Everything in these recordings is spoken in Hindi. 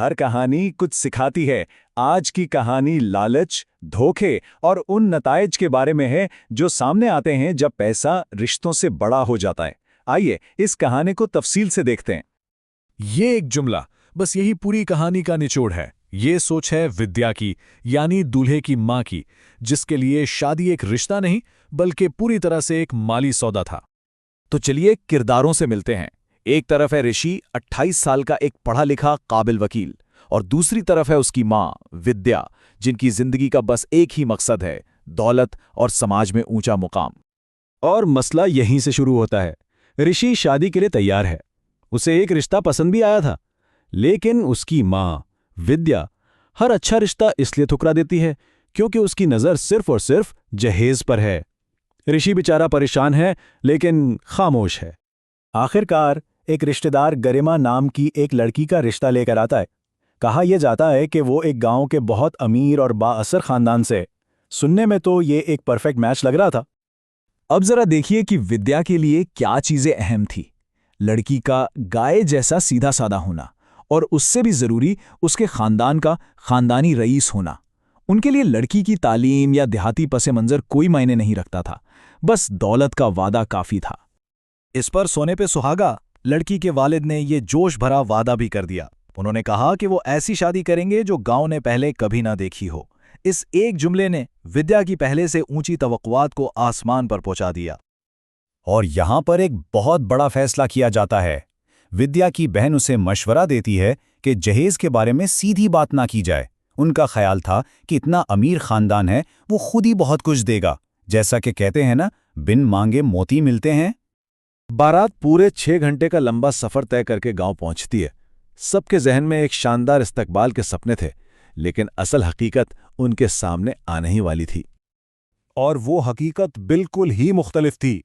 हर कहानी कुछ सिखाती है। आज की कहानी लालच, धोखे और उन नताइज के बारे में है जो सामने आते हैं जब पैसा रिश्तों से बड़ा हो जाता है। आइए इस कहानी को तफसील से देखते हैं। ये एक जुमला बस यही पूरी कहानी का निचोड़ है। ये सोच है विद्या की, यानी दूल्हे की मां की, जिसके लिए शादी एक रिश्ता नहीं बल्कि पूरी तरह से एक माली सौदा था। तो चलिए किरदारों से मिलते हैं। एक तरफ है ऋषि, 28 साल का एक पढ़ा लिखा काबिल वकील, और दूसरी तरफ है उसकी मां विद्या, जिनकी जिंदगी का बस एक ही मकसद है, दौलत और समाज में ऊंचा मुकाम। और मसला यहीं से शुरू होता है। ऋषि शादी के लिए तैयार है, उसे एक रिश्ता पसंद भी आया था, लेकिन उसकी मां विद्या हर अच्छा रिश्ता इसलिए ठुकरा देती है क्योंकि उसकी नजर सिर्फ और सिर्फ जहेज पर है। ऋषि बेचारा परेशान है लेकिन खामोश है। आखिरकार एक रिश्तेदार गरिमा नाम की एक लड़की का रिश्ता लेकर आता है। कहा यह जाता है कि वो एक गांव के बहुत अमीर और बाअसर खानदान से। सुनने में तो ये एक परफेक्ट मैच लग रहा था। अब जरा देखिए कि विद्या के लिए क्या चीजें अहम थी। लड़की का गाय जैसा सीधा साधा होना, और उससे भी जरूरी उसके खानदान का खानदानी रईस होना। उनके लिए लड़की की तालीम या देहाती पसे मंजर कोई मायने नहीं रखता था, बस दौलत का वादा काफी था। इस पर सोने पे सुहागा लड़की के वालिद ने ये जोश भरा वादा भी कर दिया। उन्होंने कहा कि वो ऐसी शादी करेंगे जो गांव ने पहले कभी ना देखी हो। इस एक जुमले ने विद्या की पहले से ऊंची तवक्कुआत को आसमान पर पहुंचा दिया। और यहां पर एक बहुत बड़ा फैसला किया जाता है। विद्या की बहन उसे मशवरा देती है कि जहेज के बारे में सीधी बात ना की जाए। उनका ख्याल था कि इतना अमीर खानदान है, वो खुद ही बहुत कुछ देगा। जैसा कि कहते हैं ना, बिन मांगे मोती मिलते हैं। बारात पूरे 6 घंटे का लंबा सफर तय करके गांव पहुंचती है। सबके जहन में एक शानदार इस्तकबाल के सपने थे, लेकिन असल हकीकत उनके सामने आने ही वाली थी। और वो हकीकत बिल्कुल ही मुख्तलिफ थी।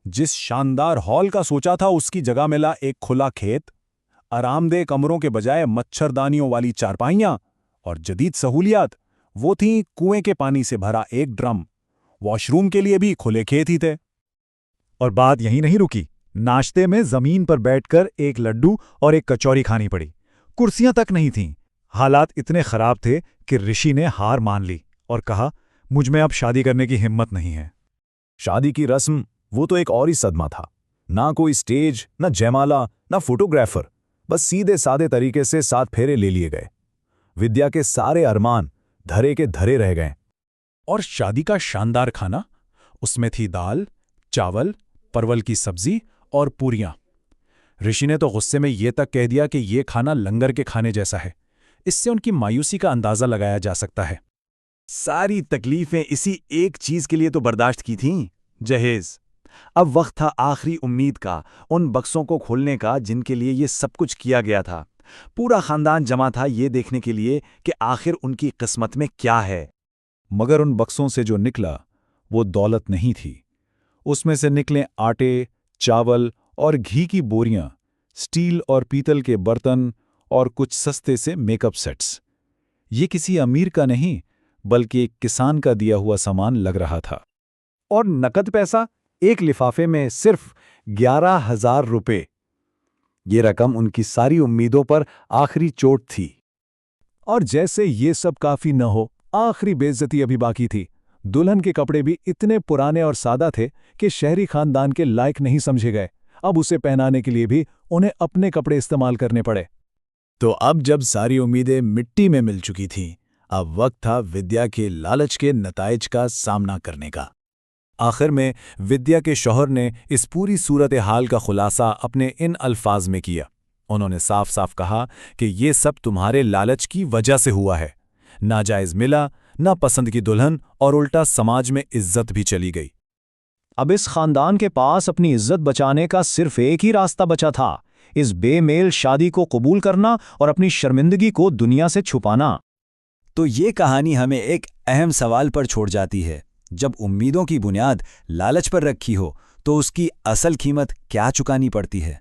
जिस शानदार हॉल का सोचा था, उसकी जगह मिला एक खुला खेत, आरामदेह कमरों के बजाय मच्छरदानियों वाली चारपाइयां, और जदीद सहूलियात वो थीं कुएं के पानी से भरा एक ड्रम। वॉशरूम के लिए भी खुले खेत ही थे। और बात यहीं नहीं रुकी। नाश्ते में जमीन पर बैठकर एक लड्डू और एक कचौरी खानी पड़ी। कुर्सियां तक नहीं थीं। हालात इतने खराब थे कि ऋषि ने हार मान ली और कहा, मुझ में अब शादी करने की हिम्मत नहीं है। शादी की रस्म वो तो एक और ही सदमा था। ना कोई स्टेज, ना जयमाला, ना फोटोग्राफर, बस सीधे सादे तरीके से 7 फेरे ले लिए गए। विद्या के सारे अरमान धरे के धरे रह गए। और शादी का शानदार खाना, उसमें थी दाल, चावल, परवल की सब्जी और पूरियां। ऋषि ने तो गुस्से में ये तक कह दिया कि ये खाना लंगर के खाने जैसा है। इससे उनकी मायूसी का अंदाजा लगाया जा सकता है। सारी तकलीफें इसी एक चीज के लिए तो बर्दाश्त की थीं, जहेज। अब वक्त था आखिरी उम्मीद का, उन बक्सों को खोलने का जिनके लिए ये सब कुछ किया गया था। पूरा खानदान जमा था ये देखने के लिए कि आखिर उनकी किस्मत में क्या है। मगर उन बक्सों से जो निकला वो दौलत नहीं थी। उसमें से निकले आटे, चावल और घी की बोरियां, स्टील और पीतल के बर्तन और कुछ सस्ते से मेकअप सेट्स। ये किसी अमीर का नहीं बल्कि एक किसान का दिया हुआ सामान लग रहा था। और नकद पैसा एक लिफाफे में सिर्फ 11,000 रुपए। ये रकम उनकी सारी उम्मीदों पर आखिरी चोट थी। और जैसे ये सब काफी न हो, आखिरी बेइज्जती अभी बाकी थी। दुल्हन के कपड़े भी इतने पुराने और सादा थे कि शहरी खानदान के लायक नहीं समझे गए। अब उसे पहनाने के लिए भी उन्हें अपने कपड़े इस्तेमाल करने पड़े। तो अब जब सारी उम्मीदें मिट्टी में मिल चुकी थीं, अब वक्त था विद्या के लालच के नताइज का सामना करने का। आखिर में विद्या के शौहर ने इस पूरी सूरत हाल का खुलासा अपने इन अल्फाज में किया। उन्होंने साफ साफ कहा कि ये सब तुम्हारे लालच की वजह से हुआ है। नाजायज मिला, ना पसंद की दुल्हन, और उल्टा समाज में इज्जत भी चली गई। अब इस खानदान के पास अपनी इज्जत बचाने का सिर्फ एक ही रास्ता बचा था, इस बेमेल शादी को कबूल करना और अपनी शर्मिंदगी को दुनिया से छुपाना। तो ये कहानी हमें एक अहम सवाल पर छोड़ जाती है। जब उम्मीदों की बुनियाद लालच पर रखी हो तो उसकी असल कीमत क्या चुकानी पड़ती है।